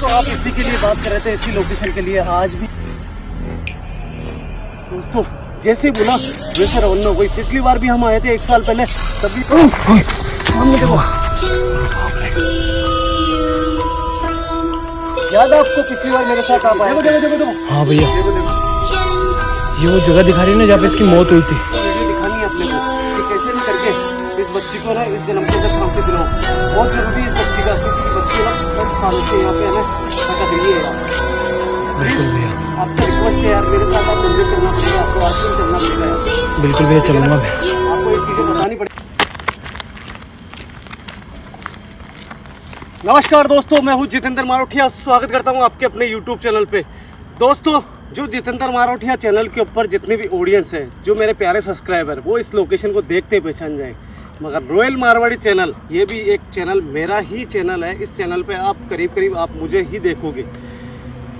दोस्तों आप इसी के लिए बात कर रहे थे, इसी लोकेशन के लिए। आज भी दोस्तों जैसे ही बोला वैसे रवाना हो गई। पिछली बार भी हम आए थे 1 साल पहले, तभी हमने देखो याद है आपको पिछली बार मेरे साथ आप आए। देखो हाँ भैया, ये वो जगह दिखा रही है ना जहाँ पे इसकी मौत हुई थी। वीडियो दिखानी है अपने को कि कैसे भी करके इस बच्ची को ना इस जन्म को शांति दिलाओ। बहुत जरूरी है इस बच्ची का, क्योंकि बच्ची ना 10 सालों से यहाँ पे है ना भटक रही है यार। बिल्कुल भैया, आपसे रिक्वेस्ट है यार, मेरे साथ आप मंदिर चलना पड़ेगा, आपको आश्रम चलना पड़ेगा यार। बिल्कुल भैया चलूंगा मैं। आपको ये चीज़ें बतानी पड़ेगी। नमस्कार दोस्तों, मैं हूँ जितेंद्र मारोठिया। स्वागत करता हूँ आपके अपने YouTube चैनल पे। दोस्तों जो जितेंद्र मारोठिया चैनल के ऊपर जितने भी ऑडियंस है, जो मेरे प्यारे सब्सक्राइबर, वो इस लोकेशन को देखते पहचान जाए। मगर रॉयल मारवाड़ी चैनल, ये भी एक चैनल मेरा ही चैनल है। इस चैनल पे आप करीब आप मुझे ही देखोगे।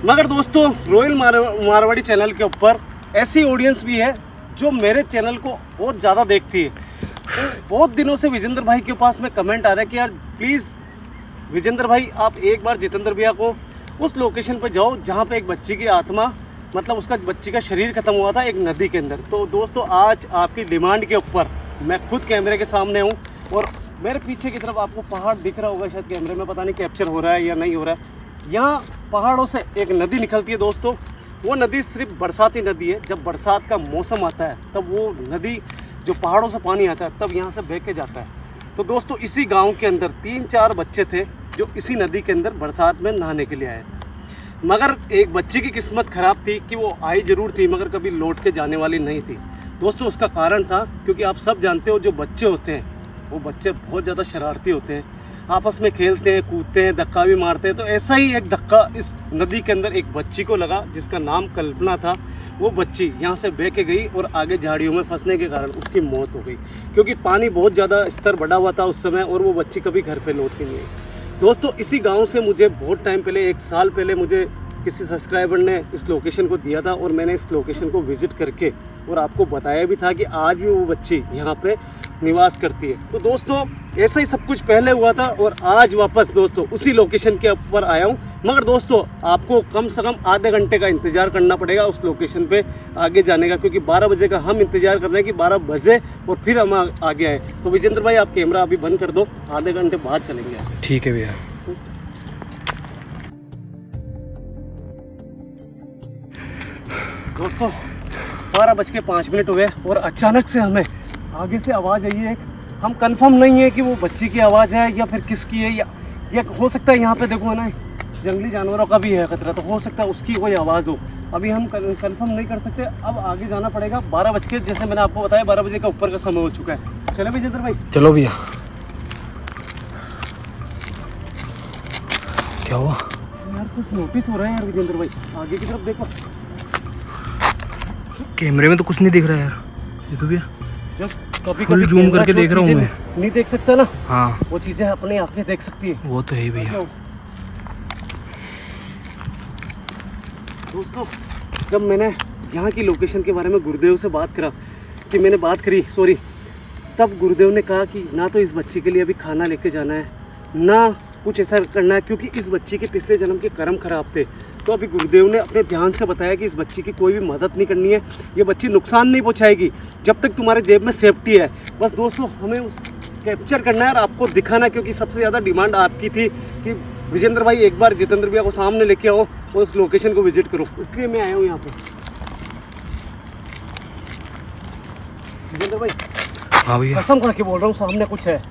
मगर दोस्तों रॉयल मारवाड़ी चैनल के ऊपर ऐसी ऑडियंस भी है जो मेरे चैनल को बहुत ज़्यादा देखती है। तो बहुत दिनों से विजेंद्र भाई के पास में कमेंट आ रहा है कि यार प्लीज़ विजेंद्र भाई आप एक बार जितेंद्र भैया को उस लोकेशन पर जाओ जहाँ पे एक बच्ची की आत्मा, मतलब उसका बच्ची का शरीर खत्म हुआ था एक नदी के अंदर। तो दोस्तों आज आपकी डिमांड के ऊपर मैं खुद कैमरे के सामने हूँ और मेरे पीछे की तरफ आपको पहाड़ दिख रहा होगा, शायद कैमरे में पता नहीं कैप्चर हो रहा है या नहीं हो रहा है। यहाँ पहाड़ों से एक नदी निकलती है दोस्तों। वो नदी सिर्फ बरसाती नदी है। जब बरसात का मौसम आता है तब वो नदी जो पहाड़ों से पानी आता है तब यहाँ से बह के जाता है। तो दोस्तों इसी गाँव के अंदर 3-4 बच्चे थे जो इसी नदी के अंदर बरसात में नहाने के लिए आए। मगर एक बच्ची की किस्मत ख़राब थी कि वो आई ज़रूर थी मगर कभी लौट के जाने वाली नहीं थी। दोस्तों उसका कारण था क्योंकि आप सब जानते हो जो बच्चे होते हैं वो बच्चे बहुत ज़्यादा शरारती होते हैं, आपस में खेलते हैं, कूदते हैं, धक्का भी मारते हैं। तो ऐसा ही एक धक्का इस नदी के अंदर एक बच्ची को लगा जिसका नाम कल्पना था। वो बच्ची यहाँ से बह के गई और आगे झाड़ियों में फंसने के कारण उसकी मौत हो गई, क्योंकि पानी बहुत ज़्यादा स्तर बढ़ा हुआ था उस समय और वो बच्ची कभी घर पर लौट के नहीं आई। दोस्तों इसी गांव से मुझे बहुत टाइम पहले, 1 साल पहले, मुझे किसी सब्सक्राइबर ने इस लोकेशन को दिया था और मैंने इस लोकेशन को विज़िट करके और आपको बताया भी था कि आज भी वो बच्ची यहाँ पे निवास करती है। तो दोस्तों ऐसा ही सब कुछ पहले हुआ था और आज वापस दोस्तों उसी लोकेशन के ऊपर आया हूँ। मगर दोस्तों आपको कम से कम आधे घंटे का इंतज़ार करना पड़ेगा उस लोकेशन पे आगे जाने का, क्योंकि 12 बजे का हम इंतज़ार कर रहे हैं कि 12 बजे और फिर हम आगे आए। तो विजेंद्र भाई आप कैमरा अभी बंद कर दो, आधे घंटे बाद चलेंगे। ठीक है भैया। दोस्तों 12:05 हो गए और अचानक से हमें आगे से आवाज़ आई है एक। हम कंफर्म नहीं है कि वो बच्ची की आवाज़ है या फिर किसकी है, या हो सकता है यहाँ पे देखो है ना जंगली जानवरों का भी है खतरा, तो हो सकता है उसकी कोई आवाज़ हो। अभी हम कंफर्म नहीं कर सकते। अब आगे जाना पड़ेगा। 12 बज के, जैसे मैंने आपको बताया 12 बजे का ऊपर का समय हो चुका है। चलो विजेंद्र भाई। चलो भैया। क्या हुआ यार? कुछ नोटिस हो रहा है यार विजेंद्र भाई, आगे की तरफ देखो। कैमरे में तो कुछ नहीं दिख रहा यार। ये तो भैया जब कभी फुल जूम करके देख रहा हूँ मैं। नहीं देख सकता ना, हाँ वो चीज़ें अपनी आंखें देख सकती है। वो तो है ही भैया। दोस्तों जब मैंने यहाँ की लोकेशन के बारे में गुरुदेव से बात करी, तब गुरुदेव ने कहा कि ना तो इस बच्ची के लिए अभी खाना लेके जाना है, ना कुछ ऐसा करना है, क्योंकि इस बच्ची के पिछले जन्म के कर्म खराब थे। तो अभी गुरुदेव ने अपने ध्यान से बताया कि इस बच्ची की कोई भी मदद नहीं करनी है, ये बच्ची नुकसान नहीं पहुंचाएगी जब तक तुम्हारे जेब में सेफ्टी है। बस दोस्तों हमें उस कैप्चर करना है और आपको दिखाना, क्योंकि सबसे ज़्यादा डिमांड आपकी थी कि विजेंद्र भाई एक बार जितेंद्र भैया को सामने लेके आओ और उस लोकेशन को विजिट करो, इसलिए मैं आया हूँ यहाँ पर। जितेंद्र भाई हाँ भैया, कसम खा के बोल रहा हूँ सामने कुछ है,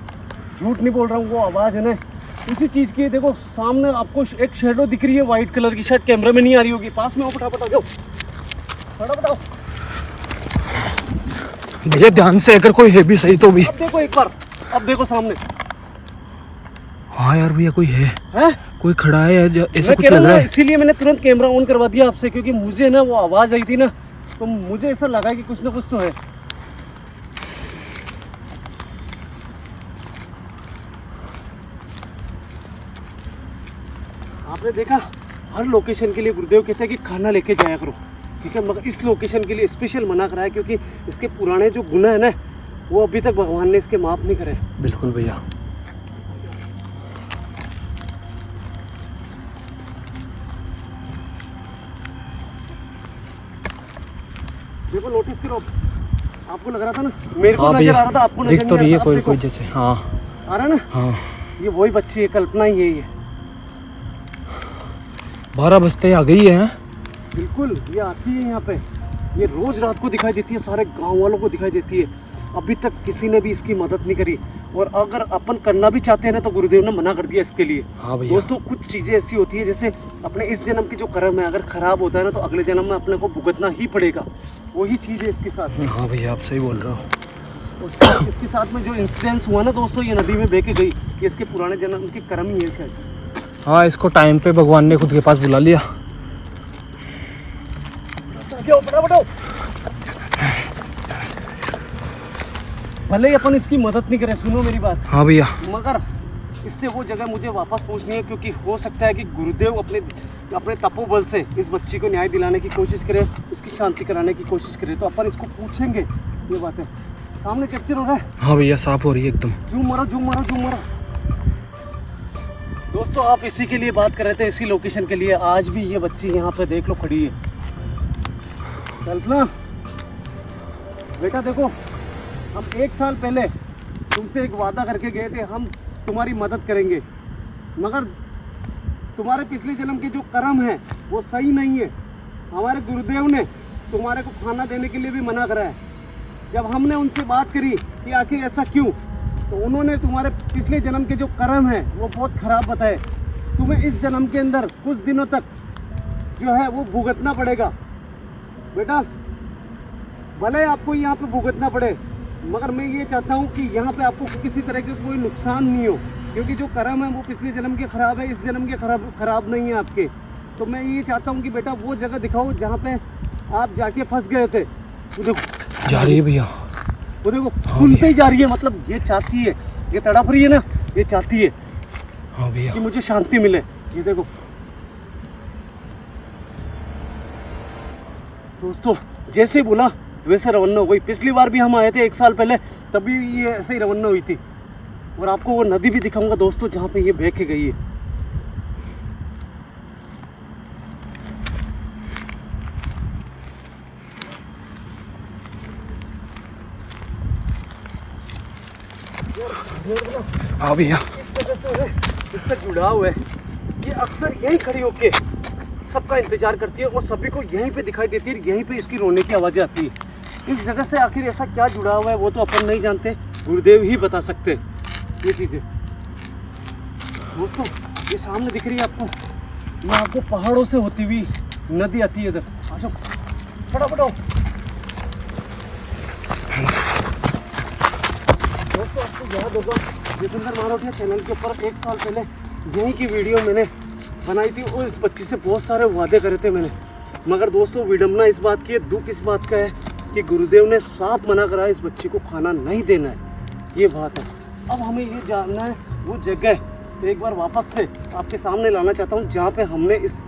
झूठ नहीं बोल रहा हूँ। वो आवाज़ है ना उसी चीज़ की। देखो सामने आपको एक शेडो दिख रही है वाइट कलर की, शायद कैमरे में नहीं आ रही होगी। पास में फटाफट आ जाओ, फटाफट आओ भैया। ध्यान से अगर कोई है भी सही तो भी। अब देखो एक बार, अब देखो सामने। हाँ यार भैया कोई है, कोई खड़ा है ऐसा कुछ लग लग रहा है। इसीलिए मैंने तुरंत कैमरा ऑन करवा दिया आपसे, क्योंकि मुझे ना वो आवाज़ आई थी ना, तो मुझे ऐसा लगा कि कुछ ना कुछ तो है। आपने देखा हर लोकेशन के लिए गुरुदेव कहते हैं कि खाना लेके जाया करो, ठीक है। मगर इस लोकेशन के लिए स्पेशल मना करा है, क्योंकि इसके पुराने जो गुनाह है ना वो अभी तक भगवान ने इसके माफ़ नहीं करे। बिल्कुल भैया। देखो नोटिस करो, आपको लग रहा था ना, मेरे को हाँ नजर भैया, आ रहा था, आपको दिख नजर तो नहीं रही है आ रहा। कोई आप कोई देखो, जैसे। हाँ आ रहा है ना, हाँ। ये वही बच्ची है, कल्पना ही है ये। 12 बजते आ गई है। बिल्कुल, ये आती है यहाँ पे, ये रोज रात को दिखाई देती है, सारे गांव वालों को दिखाई देती है। अभी तक किसी ने भी इसकी मदद नहीं करी, और अगर अपन करना भी चाहते हैं ना तो गुरुदेव ने मना कर दिया इसके लिए। हाँ भैया। दोस्तों कुछ चीज़ें ऐसी होती है, जैसे अपने इस जन्म की जो कर्म है, अगर खराब होता है ना तो अगले जन्म में अपने को भुगतना ही पड़ेगा। वही चीज़ है इसके साथ में। हाँ भैया, आप सही बोल रहे हो। और इसके साथ में जो इंसिडेंस हुआ ना दोस्तों, ये नदी में बह के गई, ये इसके पुराने जन्म की कर्म ही है शायद। हाँ, इसको टाइम पे भगवान ने खुद के पास बुला लिया। भले ही अपन इसकी मदद नहीं करें, सुनो मेरी बात, हाँ भैया। मगर इससे वो जगह मुझे वापस पूछनी है, क्योंकि हो सकता है कि गुरुदेव अपने अपने तपोबल से इस बच्ची को न्याय दिलाने की कोशिश करे, इसकी शांति कराने की कोशिश करे। तो अपन इसको पूछेंगे। ये बात है, सामने कैप्चर हो रहा है। हाँ भैया, साफ हो रही है एकदम। जूम मारो, जूम मारो, जूम मारो। दोस्तों आप इसी के लिए बात कर रहे थे, इसी लोकेशन के लिए। आज भी ये बच्ची यहाँ पे देख लो खड़ी है। कल्पना बेटा देखो, हम 1 साल पहले तुमसे एक वादा करके गए थे, हम तुम्हारी मदद करेंगे, मगर तुम्हारे पिछले जन्म के जो कर्म है वो सही नहीं है। हमारे गुरुदेव ने तुम्हारे को खाना देने के लिए भी मना करा है। जब हमने उनसे बात करी कि आखिर ऐसा क्यों, तो उन्होंने तुम्हारे पिछले जन्म के जो कर्म है वो बहुत खराब बताए। तुम्हें इस जन्म के अंदर कुछ दिनों तक जो है वो भुगतना पड़ेगा। बेटा भले आपको यहाँ पे भुगतना पड़े, मगर मैं ये चाहता हूँ कि यहाँ पे आपको किसी तरह के कोई नुकसान नहीं हो, क्योंकि जो कर्म है वो पिछले जन्म के खराब है, इस जन्म के खराब नहीं है आपके। तो मैं ये चाहता हूँ कि बेटा वो जगह दिखाओ जहाँ पे आप जाके फंस गए थे। वो देखो जा रही है भैया, वो देखो, सुनते ही जा रही है। मतलब ये चाहती है, ये तड़प रही है ना, ये चाहती है हाँ भैया। कि मुझे शांति मिले। ये देखो दोस्तों, जैसे बोला वैसे रवाना हो गई। पिछली बार भी हम आए थे 1 साल पहले, तभी ये ऐसे ही रवाना हुई थी। और आपको वो नदी भी दिखाऊंगा दोस्तों जहाँ पे ये बह के गई है। हाँ भैया। इसका जुड़ाव है, ये अक्सर यहीं खड़ी होके सबका इंतजार करती है और सभी को यहीं पे दिखाई देती है, यहीं पे इसकी रोने की आवाज़ें आती है। इस जगह से आखिर ऐसा क्या जुड़ा हुआ है वो तो अपन नहीं जानते, गुरुदेव ही बता सकते ये चीज़ें। दोस्तों ये सामने दिख रही है आपको, ये आपको पहाड़ों से होती हुई नदी आती है इधर। आ जाओ फटाफट आओ। दोस्तों आपको याद होगा जितेंद्र मारोटिया चैनल के ऊपर 1 साल पहले यहीं की वीडियो मैंने बनाई थी और इस बच्ची से बहुत सारे वादे करे थे मैंने। मगर दोस्तों विडम्बना इस बात की है, दुख इस बात का है कि गुरुदेव ने साफ मना करा इस बच्ची को खाना नहीं देना है। ये बात है। अब हमें ये जानना है वो जगह, तो एक बार वापस से आपके सामने लाना चाहता हूँ जहाँ पे हमने इस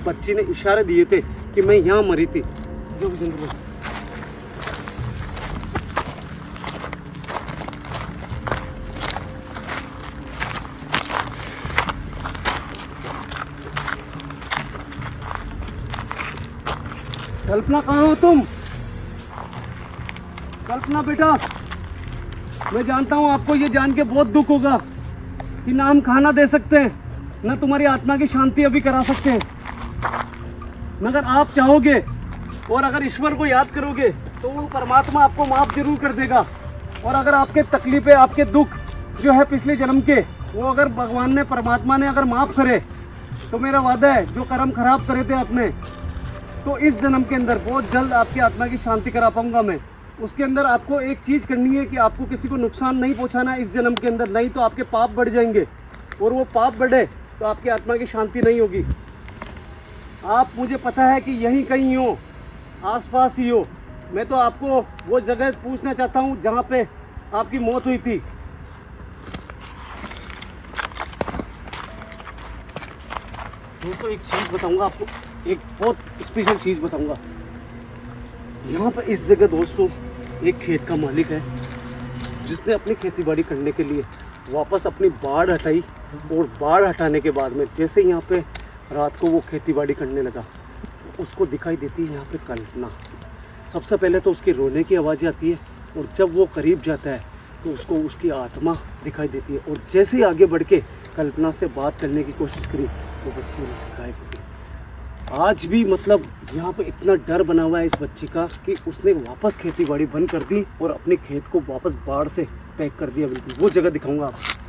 बच्ची ने इशारे दिए थे कि मैं यहाँ मरी थी। जो भी जंगल कल्पना, कहाँ हो तुम? कल्पना बेटा, मैं जानता हूँ आपको ये जान के बहुत दुख होगा कि ना हम खाना दे सकते हैं, ना तुम्हारी आत्मा की शांति अभी करा सकते हैं, मगर आप चाहोगे और अगर ईश्वर को याद करोगे तो वो परमात्मा आपको माफ़ जरूर कर देगा। और अगर आपके तकलीफ़ें, आपके दुख जो है पिछले जन्म के, वो अगर भगवान ने, परमात्मा ने अगर माफ़ करे तो मेरा वादा है जो कर्म खराब करे थे आपने, तो इस जन्म के अंदर बहुत जल्द आपकी आत्मा की शांति करा पाऊंगा मैं। उसके अंदर आपको एक चीज़ करनी है कि आपको किसी को नुकसान नहीं पहुंचाना इस जन्म के अंदर, नहीं तो आपके पाप बढ़ जाएंगे और वो पाप बढ़े तो आपकी आत्मा की शांति नहीं होगी। आप, मुझे पता है कि यहीं कहीं हो, आसपास ही हो। मैं तो आपको वो जगह पूछना चाहता हूँ जहाँ पे आपकी मौत हुई थी। दोस्तों एक चीज़ बताऊँगा आपको, एक बहुत स्पेशल चीज़ बताऊंगा। यहाँ पर इस जगह दोस्तों एक खेत का मालिक है जिसने अपनी खेतीबाड़ी करने के लिए वापस अपनी बाड़ हटाई, और बाढ़ हटाने के बाद में जैसे यहाँ पे रात को वो खेतीबाड़ी करने लगा, उसको दिखाई देती है यहाँ पे कल्पना। सबसे पहले तो उसके रोने की आवाज़ आती है, और जब वो करीब जाता है तो उसको उसकी आत्मा दिखाई देती है, और जैसे ही आगे बढ़ के कल्पना से बात करने की कोशिश करी वो बच्ची वहाँ से गायब हो गई। आज भी मतलब यहाँ पे इतना डर बना हुआ है इस बच्ची का कि उसने वापस खेती बाड़ी बंद कर दी और अपने खेत को वापस बाढ़ से पैक कर दिया। बिल्कुल वो जगह दिखाऊंगा आपको।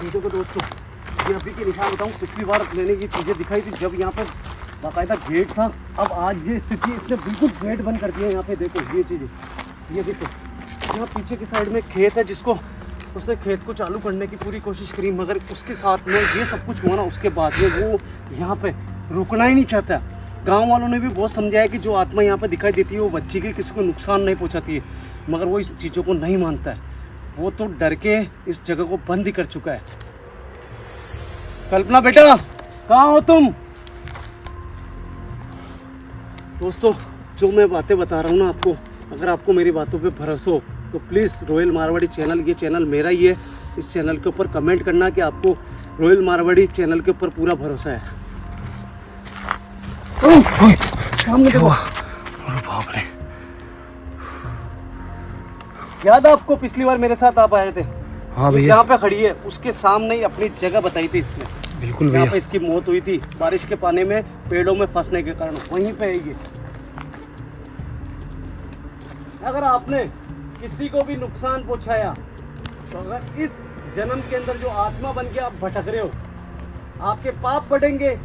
देखो दोस्तों, ये अभी की निशान बताऊँ, पिछली बार लेने की चीज़ें दिखाई थी जब यहाँ पे बाकायदा गेट था, अब आज ये स्थिति है, इसने बिल्कुल गेट बंद कर दिया। यहाँ पे देखो ये चीज़ें, ये देखो यहाँ पीछे की साइड में खेत है जिसको उसने खेत को चालू करने की पूरी कोशिश करी, मगर उसके साथ में ये सब कुछ हुआ ना, उसके बाद में वो यहाँ पे रुकना ही नहीं चाहता। गांव वालों ने भी बहुत समझाया कि जो आत्मा यहाँ पे दिखाई देती है वो बच्ची की किसी को नुकसान नहीं पहुँचाती है, मगर वो इस चीज़ों को नहीं मानता है। वो तो डर के इस जगह को बंद ही कर चुका है। कल्पना बेटा, कहाँ हो तुम? दोस्तों, जो मैं बातें बता रहा हूँ ना आपको, अगर आपको मेरी बातों पे भरोसा हो तो प्लीज़ रॉयल मारवाड़ी चैनल, ये चैनल मेरा ही है, इस चैनल के ऊपर कमेंट करना कि आपको रॉयल मारवाड़ी चैनल के ऊपर पूरा भरोसा है। सामने देखो। अरे बाप रे, याद है आपको पिछली बार मेरे साथ आप आए थे? हाँ भैया, जहाँ पे खड़ी है उसके सामने ही अपनी जगह बताई थी इसने। बिल्कुल जहाँ भैया। पे इसकी मौत हुई थी बारिश के पानी में पेड़ों में फंसने के कारण, वहीं पे है ये। अगर आपने किसी को भी नुकसान पहुंचाया तो अगर इस जन्म के अंदर जो आत्मा बन के आप भटक रहे हो, आपके पाप बढ़ेंगे,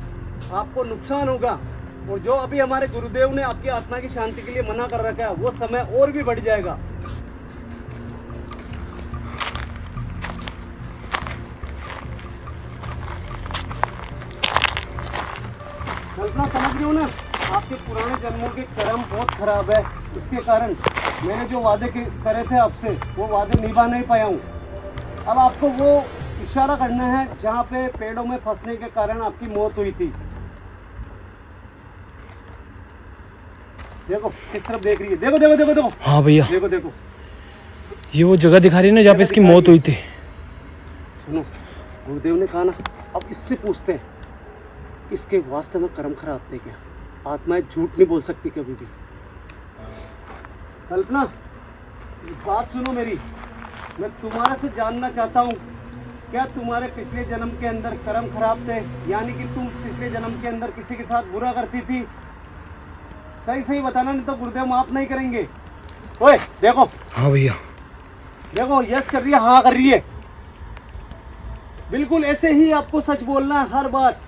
आपको नुकसान होगा, और जो अभी हमारे गुरुदेव ने आपकी आत्मा की शांति के लिए मना कर रखा है वो समय और भी बढ़ जाएगा। कल्पना, समझ रहे हो ना, आपके पुराने जन्मों के कर्म बहुत खराब है, इसके कारण मैंने जो वादे करे थे आपसे वो वादे निभा नहीं पाया हूँ। अब आपको वो इशारा करना है जहाँ पे पेड़ों में फंसने के कारण आपकी मौत हुई थी। देखो किस तरफ देख रही है, देखो देखो देखो देखो। हाँ भैया, देखो देखो, ये वो जगह दिखा रही है ना जहाँ पे इसकी मौत हुई थी। सुनो, गुरुदेव ने कहा ना, अब इससे पूछते हैं इसके वास्ते में कर्म खराब थे क्या? आत्माएं झूठ नहीं बोल सकती कभी भी। कल्पना, बात सुनो मेरी, मैं तुम्हारे से जानना चाहता हूँ, क्या तुम्हारे पिछले जन्म के अंदर कर्म खराब थे? यानी कि तुम पिछले जन्म के अंदर किसी के साथ बुरा करती थी? सही सही बताना, नहीं तो गुरुदेव माफ नहीं करेंगे। ओए देखो। हाँ भैया, देखो यस कर रही है, हाँ कर रही है। बिल्कुल ऐसे ही आपको सच बोलना है हर बात,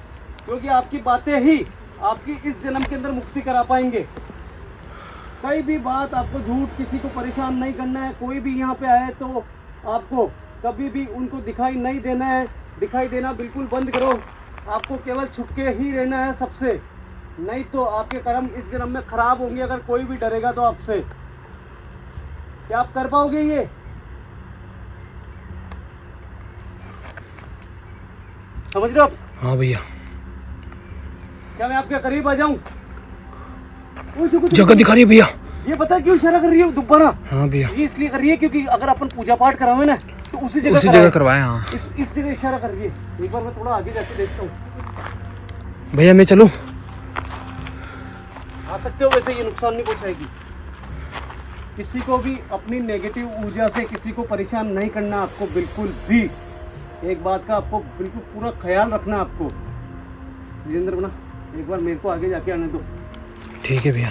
क्योंकि आपकी बातें ही आपकी इस जन्म के अंदर मुक्ति करा पाएंगे। कोई भी बात आपको झूठ, किसी को परेशान नहीं करना है। कोई भी यहाँ पे आए तो आपको कभी भी उनको दिखाई नहीं देना है, दिखाई देना बिल्कुल बंद करो। आपको केवल छुपके ही रहना है सबसे, नहीं तो आपके कर्म इस जन्म में खराब होंगे। अगर कोई भी डरेगा तो आपसे, क्या आप कर पाओगे ये? समझ रहे हो आप? हाँ भैया। क्या मैं आपके करीब आ जाऊं? जगह दिखा रही है भैया। ये पता है क्यों इशारा कर रही है दोबारा? हाँ भैया, ये इसलिए कर रही है क्योंकि अगर अपन पूजा पाठ करावे ना तो उसी जगह करवाए। हाँ, इस जगह इशारा कर रही है। एक बार मैं थोड़ा आगे जाके देखता हूँ। भैया मैं चलूं? आ सकते हो, वैसे ये नुकसान नहीं पहुंचाएगी किसी को भी। अपनी नेगेटिव ऊर्जा से किसी को परेशान नहीं करना आपको, बिल्कुल भी। एक बात का आपको बिल्कुल पूरा ख्याल रखना आपको। विजेंद्र बना, एक बार मेरे को आगे जाके आने दो। ठीक है भैया।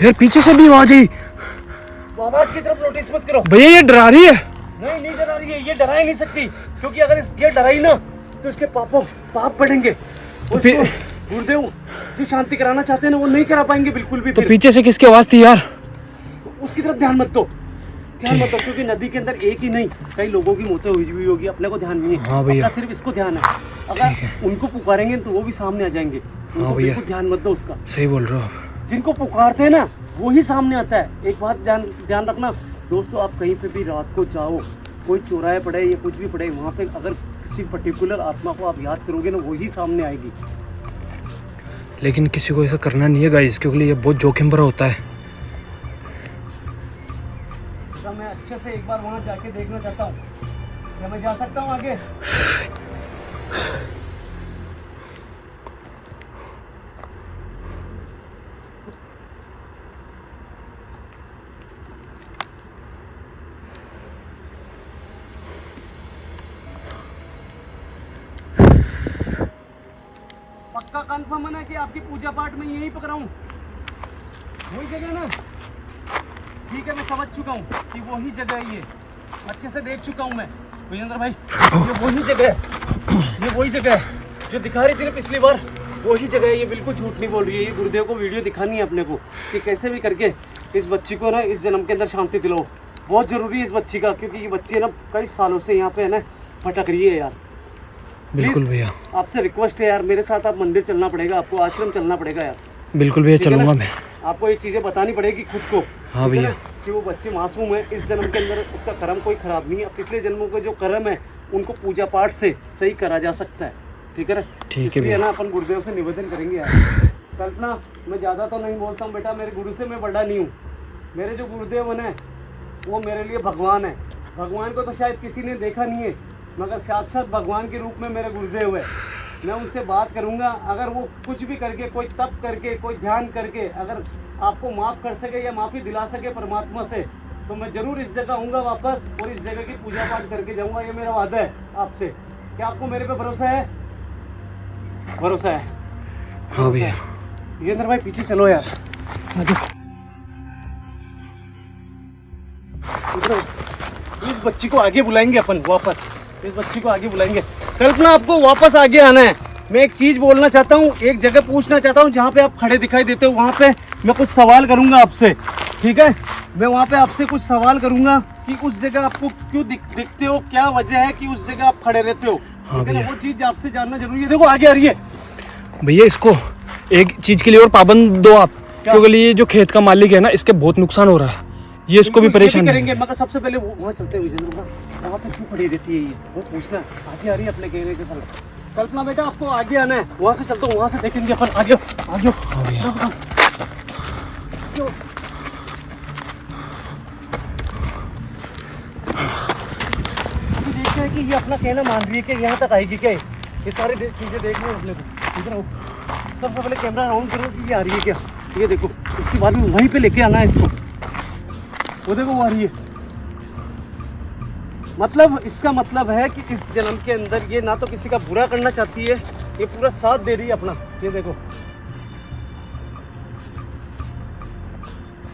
यार पीछे से भी आवाज आई। आवाज की तरफ नोटिस मत करो भैया, ये डरा रही है। नहीं नहीं डरा रही है, ये डरा ही नहीं सकती, क्योंकि अगर ये डराई ना तो इसके पाप बढ़ेंगे। तो फिर गुरुदेव जो शांति कराना चाहते हैं ना वो नहीं करा पाएंगे बिल्कुल भी। तो पीछे से किसकी आवाज थी यार? उसकी तरफ ध्यान मत दो, ध्यान मत दो, क्योंकि नदी के अंदर एक ही नहीं कई लोगों की मौतें हुई होगी, अपने को ध्यान नहीं है। हाँ भैया, सिर्फ इसको ध्यान है। अगर उनको पुकारेंगे तो वो भी सामने आ जाएंगे। हाँ भैया, ध्यान मत दो उसका। सही बोल रहे हो आप। जिनको पुकारते हैं ना वो ही सामने आता है। एक बात ध्यान रखना दोस्तों, आप कहीं पे भी रात को जाओ, कोई चौराहे पड़े या कुछ भी पड़े, वहाँ पे अगर किसी पर्टिकुलर आत्मा को आप याद करोगे ना वही सामने आएगी। लेकिन किसी को ऐसा करना नहीं है गाइस, क्योंकि ये बहुत जोखिम भरा होता है। अच्छे से एक बार वहाँ जाके देखना चाहता हूँ। क्या मैं जा सकता हूँ आगे? पक्का कंफर्म है ना कि आपकी पूजा पाठ में यहीं पकड़ा हूँ? वही जगह ना? ठीक है, मैं समझ चुका हूँ कि वही जगह है। ये अच्छे से देख चुका हूँ मैं विजेंद्र भाई। ये वही जगह है, ये वही जगह है जो दिखा रही थी ना पिछली बार। वही जगह है, ये बिल्कुल झूठ नहीं बोल रही है। ये गुरुदेव को वीडियो दिखानी है अपने को कि कैसे भी करके इस बच्ची को ना इस जन्म के अंदर शांति दिलाओ। बहुत ज़रूरी है इस बच्ची का, क्योंकि ये बच्ची ना कई सालों से यहाँ पे है ना भटक रही है यार। बिल्कुल भैया, आपसे रिक्वेस्ट है यार, मेरे साथ आप मंदिर चलना पड़ेगा, आपको आश्रम चलना पड़ेगा यार। बिल्कुल भैया, चलूंगा मैं। आपको ये चीज़ें बतानी पड़ेगी खुद को। हाँ भैया, कि वो बच्चे मासूम है, इस जन्म के अंदर उसका कर्म कोई खराब नहीं है। पिछले जन्मों के जो कर्म है उनको पूजा पाठ से सही करा जा सकता है। ठीक है ना? ठीक है भैया भैया। ना अपन गुरुदेव से निवेदन करेंगे यार। कल्पना, मैं ज़्यादा तो नहीं बोलता हूँ बेटा, मेरे गुरु से मैं बड़ा नहीं हूँ। मेरे जो गुरुदेव है ना वो मेरे लिए भगवान है। भगवान को तो शायद किसी ने देखा नहीं है, मगर साक्षात भगवान के रूप में मेरे गुरुदेव है। मैं उनसे बात करूंगा, अगर वो कुछ भी करके, कोई तप करके, कोई ध्यान करके अगर आपको माफ़ कर सके या माफ़ी दिला सके परमात्मा से, तो मैं ज़रूर इस जगह आऊँगा वापस और इस जगह की पूजा पाठ करके जाऊँगा। ये मेरा वादा है आपसे। क्या आपको मेरे पे भरोसा है? भरोसा है? हाँ भैया। विजेंद्र भाई पीछे चलो यार। इस बच्ची को आगे बुलाएंगे अपन वापस, इस बच्ची को आगे बुलाएंगे। कल्पना, आपको वापस आगे आना है। मैं एक चीज़ बोलना चाहता हूँ, एक जगह पूछना चाहता हूँ जहाँ पे आप खड़े दिखाई देते हो। वहाँ पे मैं कुछ सवाल करूँगा आपसे, ठीक है? मैं वहाँ पे आपसे कुछ सवाल करूँगा कि उस जगह आपको क्यों दिखते हो, क्या वजह है कि उस जगह आप खड़े रहते हो। हाँ भैया, वो चीज़ आपसे जानना जरूरी है। देखो आगे आ रही है भैया। इसको एक चीज के लिए और पाबंद दो आप, क्योंकि ये जो खेत का मालिक है ना, इसके बहुत नुकसान हो रहा है। ये इसको भी परेशान करेंगे, मगर सबसे पहले वहाँ चलते हुए वहाँ पे क्यों खड़ी रहती है ये, वो पूछना। आगे आ रही है अपने कहने के साथ। कल्पना बेटा, आपको आगे आना है, वहाँ से चलते, वहाँ से देखेंगे अपन। आगे आगे। हाँ भैया। देखते हैं कि ये अपना कहना मान रही है कि यहाँ तक आएगी क्या। ये सारी चीजें देखनी है अपने को। इधर आओ, सबसे पहले कैमरा ऑन करो कि ये आ रही है क्या। ये देखो, उसके बाद में वहीं पे लेके आना है इसको। वो देखो वो आ रही है। मतलब इसका मतलब है कि इस जन्म के अंदर ये ना तो किसी का बुरा करना चाहती है, ये पूरा साथ दे रही है अपना। ये देखो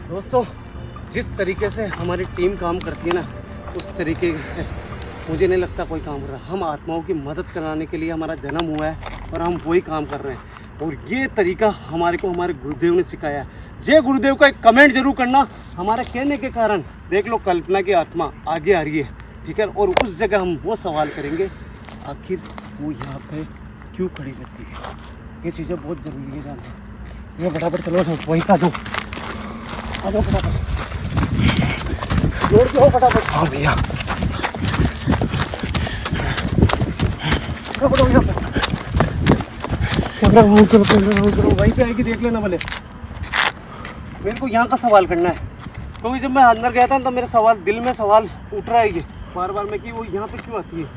दोस्तों, जिस तरीके से हमारी टीम काम करती है ना, उस तरीके से मुझे नहीं लगता कोई काम कर रहा है। हम आत्माओं की मदद कराने के लिए हमारा जन्म हुआ है और हम वही काम कर रहे हैं। और ये तरीका हमारे को हमारे गुरुदेव ने सिखाया है। जय गुरुदेव का एक कमेंट जरूर करना। हमारे कहने के कारण देख लो, कल्पना की आत्मा आगे आ रही है, ठीक है? और उस जगह हम वो सवाल करेंगे, आखिर वो यहाँ पे क्यों खड़ी रहती है। ये चीज़ें बहुत ज़रूरी है जानना। ये फटाफट चलो, वहीं का दो, आ जाओ फटाफट, जोड़ के हो फटाफट। हाँ भैया। वहीं पे आएगी, देख लेना भले। मेरे को यहाँ का सवाल करना है, क्योंकि जब मैं अंदर गया था तो मेरे सवाल दिल में सवाल उठ रहा है ये बार बार में कि वो यहाँ पे क्यों आती है,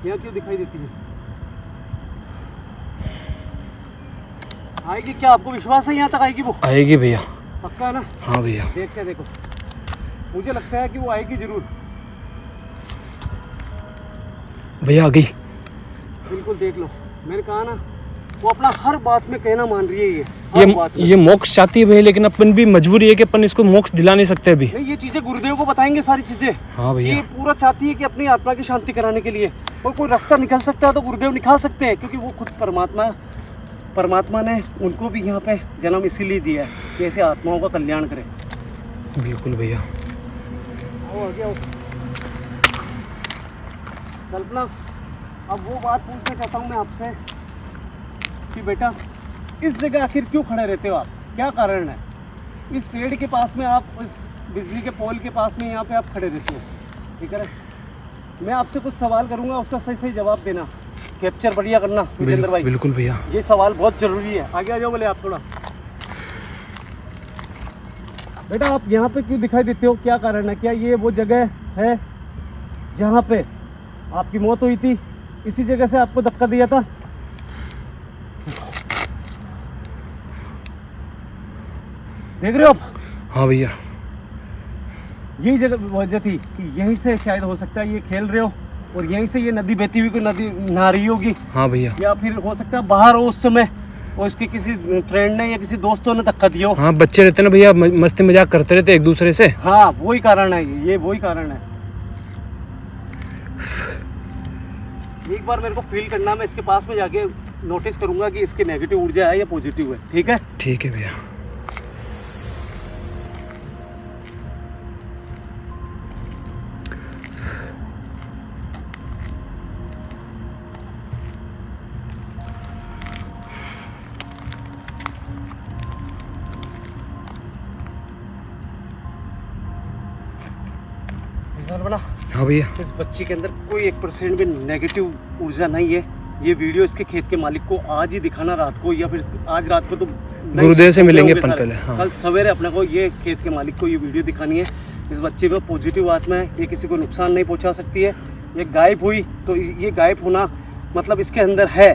यहाँ क्यों दिखाई देती है। आएगी क्या? आपको विश्वास है यहाँ तक आएगी? वो आएगी भैया। पक्का है ना? हाँ भैया। देख के देखो, मुझे लगता है कि वो आएगी जरूर। भैया आ गई। बिल्कुल देख लो, मैंने कहा ना, वो अपना हर बात में कहना मान रही है। ये मोक्ष चाहती है भैया, लेकिन अपन भी मजबूरी है कि अपन इसको मोक्ष दिला नहीं सकते अभी। नहीं, ये चीजें गुरुदेव को बताएंगे सारी चीजें। हाँ भैया। ये पूरा चाहती है कि अपनी आत्मा की शांति कराने के लिए, और कोई रास्ता निकल सकता है तो गुरुदेव निकाल सकते हैं, क्योंकि वो खुद परमात्मा ने उनको भी यहाँ पे जन्म इसीलिए दिया है कि ऐसे आत्माओं का कल्याण करे। बिल्कुल भैया। आओ आगे आओ। कल्पना, अब वो बात पूछना चाहता हूँ मैं आपसे कि बेटा, इस जगह आखिर क्यों खड़े रहते हो आप? क्या कारण है? इस पेड़ के पास में आप, इस बिजली के पोल के पास में यहाँ पे आप खड़े रहते हो, ठीक है? मैं आपसे कुछ सवाल करूँगा, उसका सही सही जवाब देना। कैप्चर बढ़िया करना विजेंद्र भाई। बिल्कुल भैया। ये सवाल बहुत जरूरी है। आगे आ जाओ बोले आप थोड़ा। बेटा आप यहाँ पे क्यों दिखाई देते हो, क्या कारण है? क्या ये वो जगह है जहाँ पे आपकी मौत हुई थी? इसी जगह से आपको धक्का दिया था? देख रहे हो आप? हाँ भैया, यही जगह वजह थी कि यहीं से शायद हो सकता है ये खेल रहे हो और यहीं से ये नदी बहती हुई कोई नदी नहा रही होगी, हाँ भैया, या फिर हो सकता है बाहर हो उस समय और इसके किसी फ्रेंड ने या किसी दोस्तों ने धक्का दिया हो। हाँ बच्चे रहते ना भैया, मस्ती मजाक करते रहते एक दूसरे से। हाँ वही कारण है, ये वही कारण है। एक बार मेरे को फील करना, मैं इसके पास में जाके नोटिस करूंगा कि इसकी नेगेटिव ऊर्जा है या पॉजिटिव है। ठीक है? ठीक है भैया। बना हाँ भैया, इस बच्ची के अंदर कोई 1% भी नेगेटिव ऊर्जा नहीं है। ये वीडियो इसके खेत के मालिक को आज ही दिखाना, रात को, या फिर आज रात को तो गुरुदेव से मिलेंगे अपन पहले। हाँ। कल सवेरे अपने को ये खेत के मालिक को ये वीडियो दिखानी है। इस बच्चे में पॉजिटिव आत्मा है, ये किसी को नुकसान नहीं पहुंचा सकती है। ये गायब हुई तो ये गायब होना मतलब इसके अंदर है,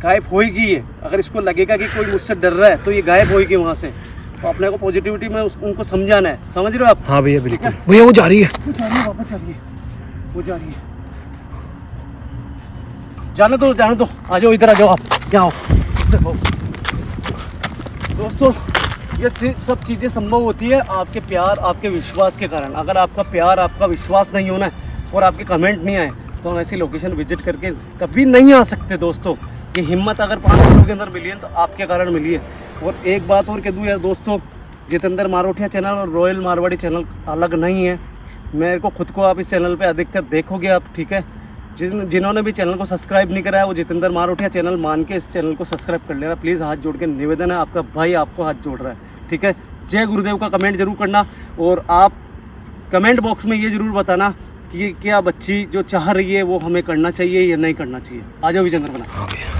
गायब होएगी ये। अगर इसको लगेगा कि कोई मुझसे डर रहा है तो ये गायब होएगी वहाँ से। तो अपने को पॉजिटिविटी में उनको समझाना है, समझ रहे हो आप? हाँ भैया बिल्कुल। भैया वो जा रही है, वो जा रही है, वापस जा रही है, वो जा रही है। जाने दो, जाने दो, आ जाओ इधर, आ जाओ आप, क्या हो? दोस्तों ये सब चीज़ें संभव होती है आपके प्यार, आपके विश्वास के कारण। अगर आपका प्यार, आपका विश्वास नहीं होना है और आपके कमेंट नहीं आए तो हम ऐसी लोकेशन विजिट करके कभी नहीं आ सकते। दोस्तों ये हिम्मत अगर 5 लोगों के अंदर मिली है तो आपके कारण मिली है। और एक बात और कह दूँ यार दोस्तों, जितेंद्र मारोठिया चैनल और रॉयल मारवाड़ी चैनल अलग नहीं है। मेरे को खुद को आप इस चैनल पे अधिकतर देखोगे आप, ठीक है? जिन्होंने भी चैनल को सब्सक्राइब नहीं करा है वो जितेंद्र मारोठिया चैनल मान के इस चैनल को सब्सक्राइब कर लेना प्लीज़। हाथ जोड़ के निवेदन है, आपका भाई आपको हाथ जोड़ रहा है, ठीक है? जय गुरुदेव का कमेंट जरूर करना और आप कमेंट बॉक्स में ये जरूर बताना कि क्या बच्ची जो चाह रही है वो हमें करना चाहिए या नहीं करना चाहिए। आ जाओ विजेंद्र बना।